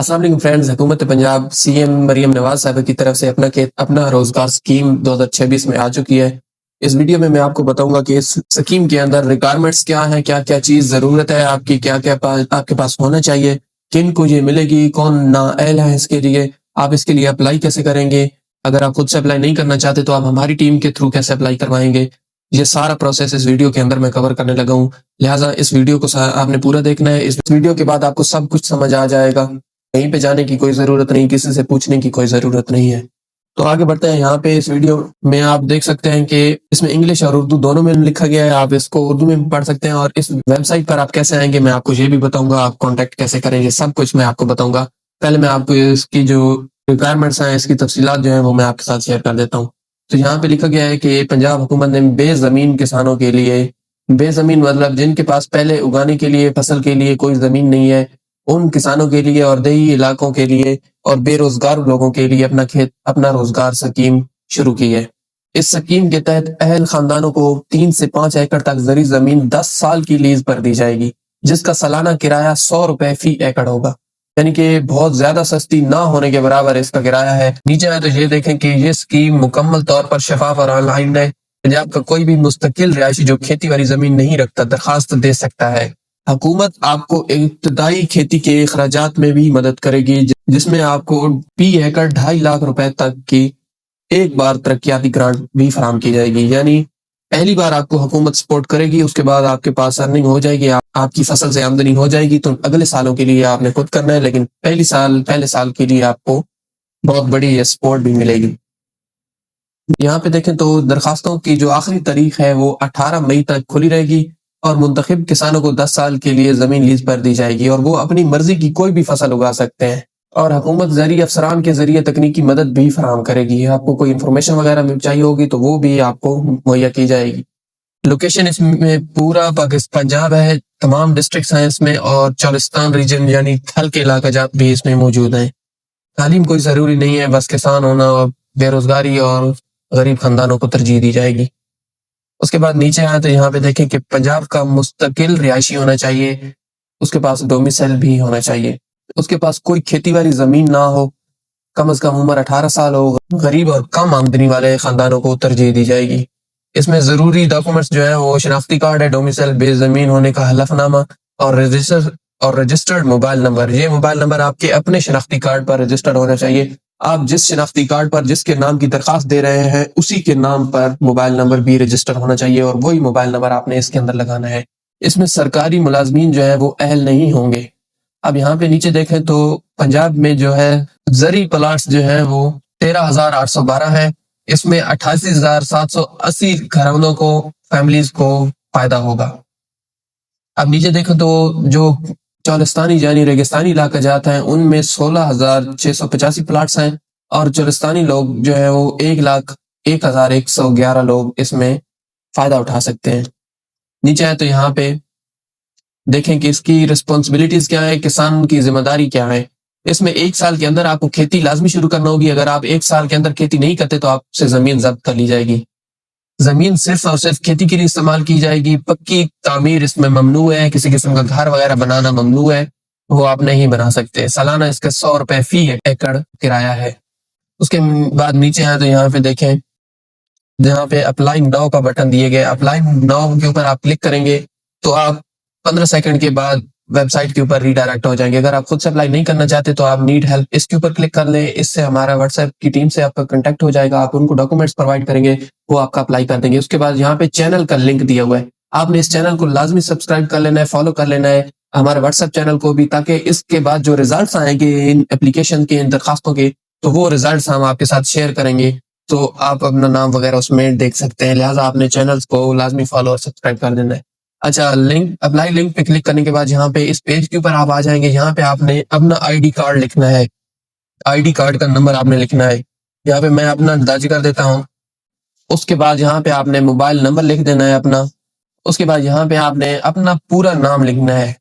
السلام علیکم فرینڈز، حکومت پنجاب سی ایم مریم نواز صاحب کی طرف سے اپنا روزگار سکیم 2026 میں آ چکی ہے۔ اس ویڈیو میں آپ کو بتاؤں گا کہ اس سکیم کے اندر ریکوائرمنٹس کیا ہیں، کیا کیا چیز ضرورت ہے آپ کی، کیا کیا آپ کے پاس ہونا چاہیے، کن کو یہ ملے گی، کون نااہل ہے اس کے لیے، آپ اس کے لیے اپلائی کیسے کریں گے، اگر آپ خود سے اپلائی نہیں کرنا چاہتے تو آپ ہماری ٹیم کے تھرو کیسے اپلائی کروائیں گے، یہ سارا پروسیس اس ویڈیو کے اندر میں کور کرنے لگا ہوں۔ لہٰذا اس ویڈیو کو آپ نے پورا دیکھنا ہے۔ اس ویڈیو کے بعد آپ کو سب کچھ سمجھ آ جائے گا، کہیں پہ جانے کی کوئی ضرورت نہیں، کسی سے پوچھنے کی کوئی ضرورت نہیں ہے۔ تو آگے بڑھتے ہیں۔ یہاں پہ اس ویڈیو میں آپ دیکھ سکتے ہیں کہ اس میں انگلش اور اردو دونوں میں لکھا گیا ہے، آپ اس کو اردو میں بھی پڑھ سکتے ہیں، اور اس ویب سائٹ پر آپ کیسے آئیں گے میں آپ کو یہ بھی بتاؤں گا، آپ کانٹیکٹ کیسے کریں گے، سب کچھ میں آپ کو بتاؤں گا۔ پہلے میں آپ کو اس کی جو ریکوائرمنٹس ہیں، اس کی تفصیلات جو ہیں وہ میں آپ کے ساتھ شیئر کر دیتا ہوں۔ تو یہاں پہ لکھا گیا ہے کہ پنجاب حکومت نے بے زمین کسانوں کے لیے، بے زمین مطلب جن کے پاس پہلے اگانے کے لیے فصل کے لیے کوئی زمین نہیں ہے، ان کسانوں کے لیے اور دیہی علاقوں کے لیے اور بے روزگار لوگوں کے لیے اپنا روزگار سکیم شروع کی ہے۔ اس سکیم کے تحت اہل خاندانوں کو 3 سے 5 ایکڑ تک زرعی زمین 10 سال کی لیز پر دی جائے گی، جس کا سالانہ کرایہ 100 روپے فی ایکڑ ہوگا، یعنی کہ بہت زیادہ سستی نہ ہونے کے برابر اس کا کرایہ ہے۔ نیچے آئے تو یہ دیکھیں کہ یہ سکیم مکمل طور پر شفاف اور آن لائن ہے۔ پنجاب کا کوئی بھی مستقل رہائشی جو کھیتی والی زمین نہیں رکھتا درخواست دے سکتا ہے۔ حکومت آپ کو ابتدائی کھیتی کے اخراجات میں بھی مدد کرے گی، جس میں آپ کو فی ایکڑ 2.5 لاکھ روپے تک کی ایک بار ترقیاتی گرانٹ بھی فراہم کی جائے گی، یعنی پہلی بار آپ کو حکومت سپورٹ کرے گی، اس کے بعد آپ کے پاس ارننگ ہو جائے گی، آپ کی فصل سے آمدنی ہو جائے گی، تو اگلے سالوں کے لیے آپ نے خود کرنا ہے، لیکن پہلے سال کے لیے آپ کو بہت بڑی یہ سپورٹ بھی ملے گی۔ یہاں پہ دیکھیں تو درخواستوں کی جو آخری تاریخ ہے وہ 18 مئی تک کھلی رہے گی، اور منتخب کسانوں کو 10 سال کے لیے زمین لیز پر دی جائے گی، اور وہ اپنی مرضی کی کوئی بھی فصل اگا سکتے ہیں، اور حکومت زرعی افسران کے ذریعے تکنیکی مدد بھی فراہم کرے گی۔ آپ کو کوئی انفارمیشن وغیرہ چاہیے ہوگی تو وہ بھی آپ کو مہیا کی جائے گی۔ لوکیشن اس میں پورا پنجاب ہے، تمام ڈسٹرکٹس ہیں اس میں، اور چولستان ریجن یعنی تھل کے علاقہ جات بھی اس میں موجود ہیں۔ تعلیم کوئی ضروری نہیں ہے، بس کسان ہونا، اور بے روزگاری اور غریب خاندانوں کو ترجیح دی جائے گی۔ اس کے بعد نیچے آئے تو یہاں پہ دیکھیں کہ پنجاب کا مستقل رہائشی ہونا چاہیے، اس کے پاس ڈومیسائل بھی ہونا چاہیے، اس کے پاس کوئی کھیتی والی زمین نہ ہو، کم از کم عمر 18 سال ہو، غریب اور کم آمدنی والے خاندانوں کو ترجیح دی جائے گی۔ اس میں ضروری ڈاکومنٹس جو ہیں وہ شناختی کارڈ ہے، ڈومیسائل، بے زمین ہونے کا حلف نامہ، اور رجسٹرڈ موبائل نمبر۔ یہ موبائل نمبر آپ کے اپنے شناختی کارڈ پر رجسٹرڈ ہونا چاہیے۔ آپ جس شناختی کارڈ پر جس کے نام کی درخواست دے رہے ہیں اسی کے نام پر موبائل نمبر بھی رجسٹر ہونا چاہیے، اور وہی موبائل نمبر آپ نے اس کے اندر لگانا ہے۔ اس میں سرکاری ملازمین جو ہے وہ اہل نہیں ہوں گے۔ اب یہاں پہ نیچے دیکھیں تو پنجاب میں جو ہے زرعی پلاٹس جو ہیں وہ 13,812 ہیں، اس میں 88,780 گھرانوں کو، فیملیز کو فائدہ ہوگا۔ اب نیچے دیکھیں تو جو چولستانی یعنی ریگستانی علاقہ جات ہیں ان میں 16,685 پلاٹس ہیں، اور چولستانی لوگ جو ہیں وہ 1,01,111 لوگ اس میں فائدہ اٹھا سکتے ہیں۔ نیچے ہے تو یہاں پہ دیکھیں کہ اس کی رسپانسبلٹیز کیا ہے، کسان کی ذمہ داری کیا ہے۔ اس میں 1 سال کے اندر آپ کو کھیتی لازمی شروع کرنا ہوگی، اگر آپ 1 سال کے اندر کھیتی نہیں کرتے تو آپ سے زمین ضبط کر لی جائے گی۔ زمین صرف اور صرف کھیتی کے لیے استعمال کی جائے گی، پکی تعمیر اس میں ممنوع ہے، کسی قسم کا گھر وغیرہ بنانا ممنوع ہے، وہ آپ نہیں بنا سکتے۔ سالانہ اس کا 100 روپے فی ایکڑ کرایہ ہے۔ اس کے بعد نیچے آئے تو یہاں پہ دیکھیں جہاں پہ اپلائی ناؤ کا بٹن دیے گئے، اپلائی ناؤ کے اوپر آپ کلک کریں گے تو آپ 15 سیکنڈ کے بعد ویب سائٹ کے اوپر ریڈائریکٹ ہو جائیں گے۔ اگر آپ خود سے اپلائی نہیں کرنا چاہتے تو آپ نیڈ ہیلپ اس کے اوپر کلک کر لیں، اس سے ہمارا واٹس ایپ کی ٹیم سے آپ کا کنٹیکٹ ہو جائے گا، آپ ان کو ڈاکومنٹس پرووائڈ کریں گے، وہ آپ کا اپلائی کر دیں گے۔ اس کے بعد یہاں پہ چینل کا لنک دیا ہوا ہے، آپ نے اس چینل کو لازمی سبسکرائب کر لینا ہے، فالو کر لینا ہے ہمارے واٹس ایپ چینل کو بھی، تاکہ اس کے بعد جو ریزلٹس آئیں گے ان اپلیکیشن کے، ان درخواستوں کے، تو وہ ریزلٹس ہم آپ کے ساتھ شیئر کریں گے، تو آپ اپنا نام وغیرہ اس میں دیکھ سکتے ہیں۔ لہٰذا آپ نے چینلز کو لازمی فالو اور سبسکرائب کر دینا ہے۔ اچھا، اپلائی لنک پہ کلک کرنے کے بعد یہاں پہ اس پیج کے اوپر آپ آ جائیں گے، یہاں پہ آپ نے اپنا ID کارڈ لکھنا ہے، ID کارڈ کا نمبر آپ نے لکھنا ہے۔ یہاں پہ میں اپنا درج کر دیتا ہوں۔ اس کے بعد یہاں پہ آپ نے موبائل نمبر لکھ دینا ہے اپنا۔ اس کے بعد یہاں پہ آپ نے اپنا پورا نام لکھنا ہے۔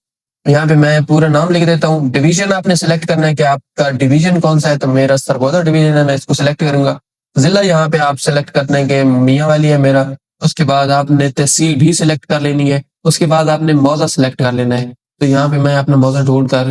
یہاں پہ میں پورا نام لکھ دیتا ہوں۔ ڈویژن آپ نے سلیکٹ کرنا ہے کہ آپ کا ڈویژن کون سا ہے، تو میرا سرگودا ڈویژن ہے، میں اس کو سلیکٹ کروں گا۔ ضلع یہاں پہ آپ سلیکٹ کرنا ہے کہ میاں والی ہے میرا۔ اس کے بعد آپ نے تحصیل بھی سلیکٹ کر لینی ہے۔ اس کے بعد آپ نے موضع سلیکٹ کر لینا ہے۔ تو یہاں پہ میں اپنا موضع ڈھونڈ کر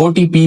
OTP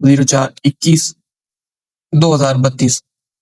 04/21/2032।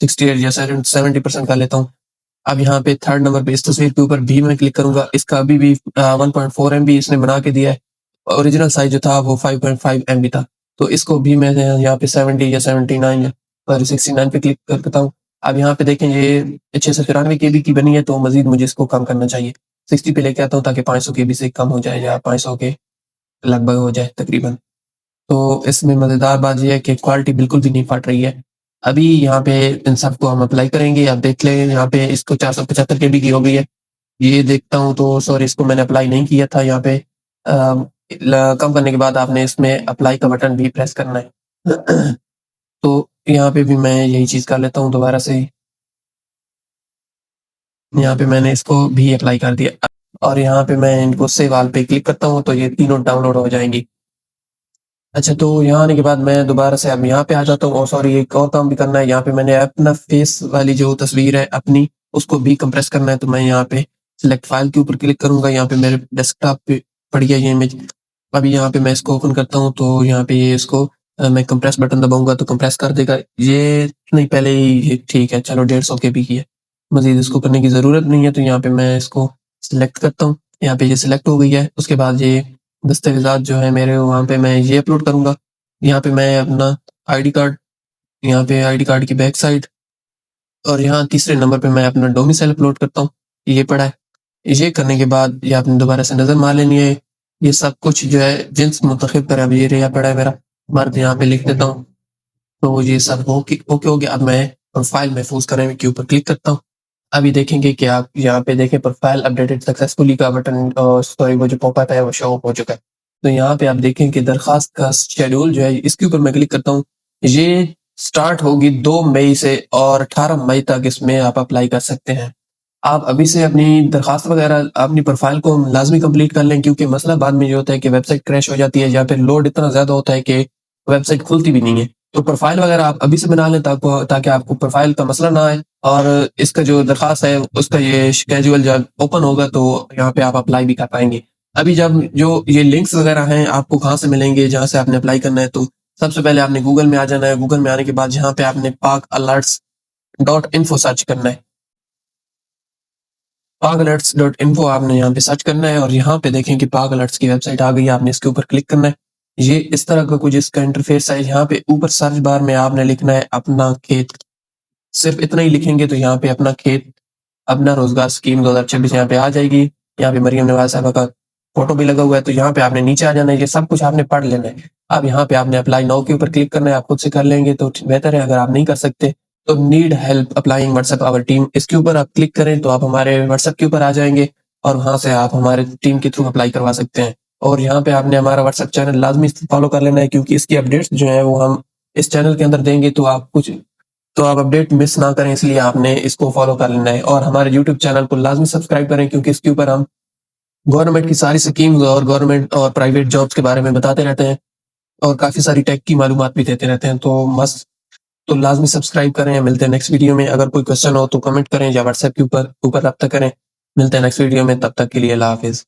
68 یا 70% کا لیتا ہوں. اب یہاں پہ تھرڈ نمبر پہ اس تصویر کے اوپر بھی میں کلک کروں گا. اس کا ابھی بھی 1.4 MB اس نے بنا کے دیا ہے. اوریجنل سائز جو تھا وہ 5.5 MB تھا. تو اس کو بھی میں یہاں پہ 70 یا 79 یا 69 پہ کلک کرتا ہوں. اب یہاں پہ دیکھیں یہ 693 KB کی بنی ہے تو مزید مجھے اس کو کم کرنا چاہیے. 60 پہ لے کے آتا ہوں تاکہ 500 KB سے کم ہو جائے یا 500 کے لگ بھگ ہو جائے تقریباً. تو اس میں مزیدار بات یہ ہے کہ کوالٹی بالکل بھی نہیں پھٹ رہی ہے. ابھی یہاں پہ ان سب کو ہم اپلائی کریں گے. آپ دیکھ لیں یہاں پہ اس کو 475 KB کی ہو گئی ہے. یہ دیکھتا ہوں تو سوری اس کو میں نے اپلائی نہیں کیا تھا. یہاں پہ کم کرنے کے بعد آپ نے اس میں اپلائی کا بٹن بھی پریس کرنا ہے. تو یہاں پہ بھی میں یہی چیز کر لیتا ہوں دوبارہ سے. یہاں پہ میں نے اس کو بھی اپلائی کر دیا اور یہاں پہ میں ان کو سیو آل پہ کلک کرتا ہوں تو یہ تینوں ڈاؤن لوڈ ہو جائیں گی. اچھا تو یہاں آنے کے بعد میں دوبارہ سے اب یہاں پہ آ جاتا ہوں. اور سوری ایک اور کام بھی کرنا ہے. یہاں پہ میں نے اپنا فیس والی جو تصویر ہے اپنی اس کو بھی کمپریس کرنا ہے. تو میں یہاں پہ سلیکٹ فائل کے اوپر کلک کروں گا. یہاں پہ میرے ڈیسک ٹاپ پہ پڑ گیا یہ امیج. ابھی یہاں پہ میں اس کو اوپن کرتا ہوں تو یہاں پہ اس کو میں کمپریس بٹن دباؤں گا تو کمپریس کر دے گا. یہ نہیں پہلے ہی ٹھیک ہے چلو 150 KB کی ہے, مزید اس کو کرنے کی ضرورت نہیں ہے. تو یہاں پہ میں اس کو سلیکٹ کرتا ہوں. یہاں پہ یہ سلیکٹ ہو گئی ہے. اس کے بعد یہ دستاویزات جو ہے میرے وہاں پہ میں یہ اپلوڈ کروں گا. یہاں پہ میں اپنا ID کارڈ, یہاں پہ ID کارڈ کی بیک سائڈ, اور یہاں تیسرے نمبر پہ میں اپنا ڈومیسائل اپلوڈ کرتا ہوں. یہ پڑا ہے. یہ کرنے کے بعد یہ آپ نے دوبارہ سے نظر مار لینی ہے. یہ سب کچھ جو ہے جنس منتخب کرے. اب یہ رہا پڑا ہے میرا مرد, یہاں پہ لکھ دیتا ہوں. تو یہ سب اوکے ہو گیا. اب میں پروفائل محفوظ کرنے کے اوپر کلک کرتا ہوں. ابھی دیکھیں گے کہ آپ یہاں پہ دیکھیں پروفائل اپڈیٹڈ سکسیسفلی کا بٹن سوری وہ جو پاپ اپ ہے وہ شو ہو چکا ہے. تو یہاں پہ آپ دیکھیں کہ درخواست کا شیڈول جو ہے اس کے اوپر میں کلک کرتا ہوں. یہ سٹارٹ ہوگی 2 مئی سے اور 18 مئی تک اس میں آپ اپلائی کر سکتے ہیں. آپ ابھی سے اپنی درخواست وغیرہ اپنی پروفائل کو لازمی کمپلیٹ کر لیں, کیونکہ مسئلہ بعد میں یہ ہوتا ہے کہ ویب سائٹ کریش ہو جاتی ہے یا پھر لوڈ اتنا زیادہ ہوتا ہے کہ ویب سائٹ کھلتی بھی نہیں ہے. تو پروفائل وغیرہ آپ ابھی سے بنا لیں تاکہ آپ کو پروفائل کا مسئلہ نہ آئے. اور اس کا جو درخواست ہے اس کا یہ شیڈول جب اوپن ہوگا تو یہاں پہ آپ اپلائی بھی کر پائیں گے. ابھی جب جو یہ لنکس وغیرہ ہیں آپ کو کہاں سے ملیں گے جہاں سے آپ نے اپلائی کرنا ہے, تو سب سے پہلے آپ نے گوگل میں آ جانا ہے. گوگل میں آنے کے بعد یہاں پہ آپ نے PAKalerts.info سرچ کرنا ہے. PAKalerts.info آپ نے یہاں پہ سرچ کرنا ہے اور یہاں پہ دیکھیں کہ پاک الرٹس کی ویب سائٹ آ گئی ہے. آپ نے اس کے اوپر کلک کرنا ہے. یہ اس طرح کا کچھ اس کا انٹرفیس ہے. یہاں پہ اوپر سرچ بار میں آپ نے لکھنا ہے اپنا کھیت. صرف اتنا ہی لکھیں گے تو یہاں پہ اپنا کھیت اپنا روزگار اسکیم 2026 یہاں پہ آ جائے گی. یہاں پہ مریم نواز صاحبہ کا فوٹو بھی لگا ہوا ہے. تو یہاں پہ آپ نے نیچے آ جانا ہے. یہ سب کچھ آپ نے پڑھ لینا ہے. اب یہاں پہ آپ نے اپلائی ناؤ کے اوپر کلک کرنا ہے. آپ خود سے کر لیں گے تو بہتر ہے. اگر آپ نہیں کر سکتے تو need help applying WhatsApp our team, اس کے اوپر آپ کلک کریں تو آپ ہمارے واٹس ایپ کے اوپر آ جائیں گے اور وہاں سے آپ ہمارے ٹیم کے تھرو اپلائی کروا سکتے ہیں. اور یہاں پہ آپ نے ہمارا واٹس ایپ چینل لازمی فالو کر لینا ہے, کیونکہ اس کی اپڈیٹس جو ہیں وہ ہم اس چینل کے اندر دیں گے تو آپ اپڈیٹ مس نہ کریں, اس لیے آپ نے اس کو فالو کر لینا ہے. اور ہمارے یوٹیوب چینل کو لازمی سبسکرائب کریں, کیونکہ اس کے اوپر ہم گورنمنٹ کی ساری سکیمز اور گورنمنٹ اور پرائیویٹ جابس کے بارے میں بتاتے رہتے ہیں اور کافی ساری ٹیک کی معلومات بھی دیتے رہتے ہیں. تو لازمی سبسکرائب کریں. ملتے ہیں نیکسٹ ویڈیو میں. اگر کوئی کوشچن ہو تو کمنٹ کریں یا واٹس ایپ کے اوپر رابطہ کریں. ملتے ہیں نیکسٹ ویڈیو میں. تب تک کے لیے اللہ حافظ.